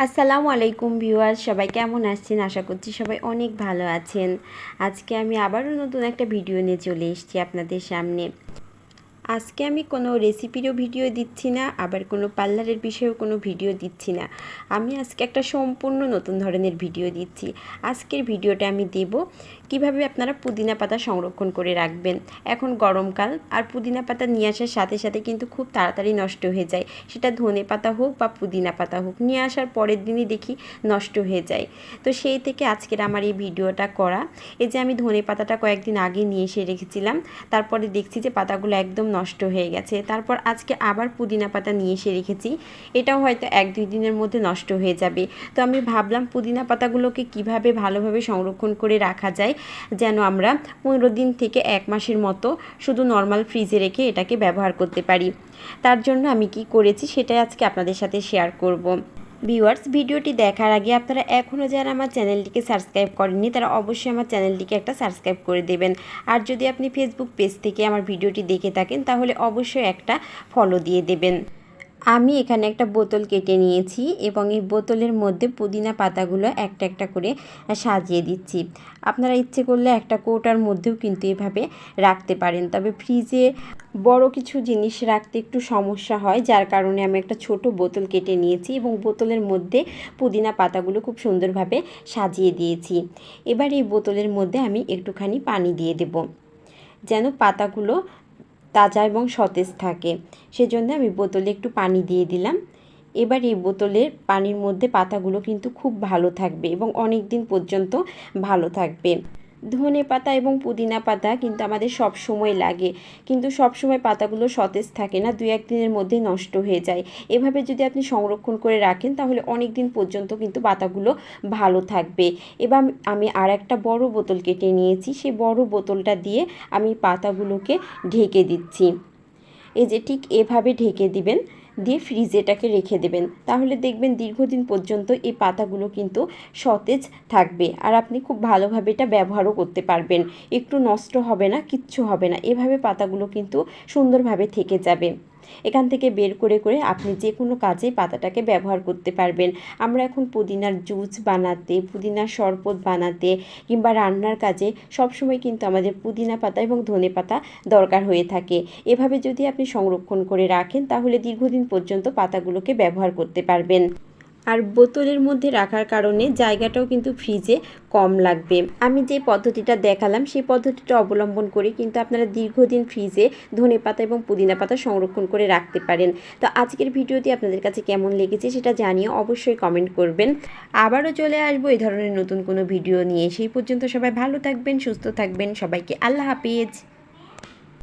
আসসালামু আলাইকুম ভিউয়ার্স, সবাই কেমন আছেন? আশা করছি সবাই অনেক ভালো আছেন। আজকে আমি আবারও নতুন একটা ভিডিও নিয়ে চলে এসেছি আপনাদের সামনে। আজকে আমি কোনো রেসিপিরও ভিডিও দিচ্ছি না, আবার কোনো পার্লারের বিষয়েও কোনো ভিডিও দিচ্ছি না। আমি আজকে একটা সম্পূর্ণ নতুন ধরনের ভিডিও দিচ্ছি। আজকের ভিডিওটা আমি দেব কিভাবে আপনারা পুদিনা পাতা সংরক্ষণ করে রাখবেন। এখন গরমকাল, আর পুদিনা পাতা নিয়ে আসার সাথে সাথে কিন্তু খুব তাড়াতাড়ি নষ্ট হয়ে যায়। সেটা ধনে পাতা হোক বা পুদিনা পাতা হোক, নিয়ে আসার পরের দিনই দেখি নষ্ট হয়ে যায়। তো সেই থেকে আজকের আমার এই ভিডিওটা করা। এই যে আমি ধনে পাতাটা কয়েকদিন আগে নিয়ে এসে রেখেছিলাম, তারপরে দেখছি যে পাতাগুলো একদম নষ্ট হয়ে গেছে। তারপর আজকে আবার পুদিনা পাতা নিয়ে এসে রেখেছি, এটাও হয়তো 1-2 দিনের মধ্যে নষ্ট হয়ে যাবে। তো আমি ভাবলাম পুদিনা পাতাগুলোকে কিভাবে ভালোভাবে সংরক্ষণ করে রাখা যায়, যেন আমরা 15 দিন থেকে 1 মাসের মতো শুধু নর্মাল ফ্রিজে রেখে এটাকে ব্যবহার করতে পারি। তার জন্য আমি কি করেছি সেটাই আজকে আপনাদের সাথে শেয়ার করব। ভিউয়ার্স, ভিডিওটি দেখার আগে আপনারা এখনও যারা আমার চ্যানেলটিকে সাবস্ক্রাইব করেননি তারা অবশ্যই আমার চ্যানেলটিকে একটা সাবস্ক্রাইব করে দেবেন। আর যদি আপনি ফেসবুক পেজ থেকে আমার ভিডিওটি দেখে থাকেন তাহলে অবশ্যই একটা ফলো দিয়ে দেবেন। আমি এখানে একটা বোতল কেটে নিয়েছি এবং এই বোতলের মধ্যে পুদিনা পাতাগুলো একটা একটা করে সাজিয়ে দিচ্ছি। আপনারা ইচ্ছে করলে একটা কৌটার মধ্যেও কিন্তু এভাবে রাখতে পারেন, তবে ফ্রিজে বড় কিছু জিনিস রাখতে একটু সমস্যা হয়, যার কারণে আমি একটা ছোট বোতল কেটে নিয়েছি এবং বোতলের মধ্যে পুদিনা পাতাগুলো খুব সুন্দরভাবে সাজিয়ে দিয়েছি। এবার এই বোতলের মধ্যে আমি একটুখানি পানি দিয়ে দেব, যেন পাতাগুলো তাজা এবং সতেজ থাকে। সেজন্য আমি বোতলে একটু পানি দিয়ে দিলাম। এবার এই বোতলের পানির মধ্যে পাতাগুলো কিন্তু খুব ভালো থাকবে এবং অনেক দিন পর্যন্ত ভালো থাকবে। ধনে পাতা এবং পুদিনা পাতা কিন্তু আমাদের সব সময় লাগে, কিন্তু সব সময় পাতাগুলো সতেজ থাকে না, 2-1 দিনের মধ্যে নষ্ট হয়ে যায়। এভাবে যদি আপনি সংরক্ষণ করে রাখেন তাহলে অনেক দিন পর্যন্ত কিন্তু পাতাগুলো ভালো থাকবে। এবার আমি আর একটা বড় বোতল কেটে নিয়েছি, সেই বড় বোতলটা দিয়ে আমি পাতাগুলোকে ঢেকে দিচ্ছি। এই যে ঠিক এভাবে ঢেকে দিবেন, দিয়ে ফ্রিজেটাকে রেখে দেবেন, তাহলে দেখবেন দীর্ঘদিন পর্যন্ত এই পাতাগুলো কিন্তু সতেজ থাকবে আর আপনি খুব ভালোভাবে এটা ব্যবহারও করতে পারবেন। একটু নষ্ট হবে না, কিচ্ছু হবে না, এভাবে পাতাগুলো কিন্তু সুন্দরভাবে থেকে যাবে। এখান থেকে বের করে করে আপনি যে কোনো কাজে পাতাটাকে ব্যবহার করতে পারবেন। আমরা এখন পুদিনার জুস বানাতে, পুদিনার শরবত বানাতে কিংবা রান্নার কাজে সবসময় কিন্তু আমাদের পুদিনা পাতা এবং ধনে পাতা দরকার হয়ে থাকে। এভাবে যদি আপনি সংরক্ষণ করে রাখেন তাহলে দীর্ঘদিন পর্যন্ত পাতাগুলোকে ব্যবহার করতে পারবেন। আর বোতলের মধ্যে রাখার কারণে জায়গাটাও কিন্তু ফ্রিজে কম লাগবে। আমি যে পদ্ধতিটা দেখালাম সেই পদ্ধতিটা অবলম্বন করে কিন্তু আপনারা দীর্ঘদিন ফ্রিজে ধনেপাতা এবং পুদিনা পাতা সংরক্ষণ করে রাখতে পারেন। তো আজকের ভিডিওটি আপনাদের কাছে কেমন লেগেছে সেটা জানিয়ে অবশ্যই কমেন্ট করবেন। আবারও চলে আসবো এই ধরনের নতুন কোনো ভিডিও নিয়ে। সেই পর্যন্ত সবাই ভালো থাকবেন, সুস্থ থাকবেন। সবাইকে আল্লাহ হাফিজ।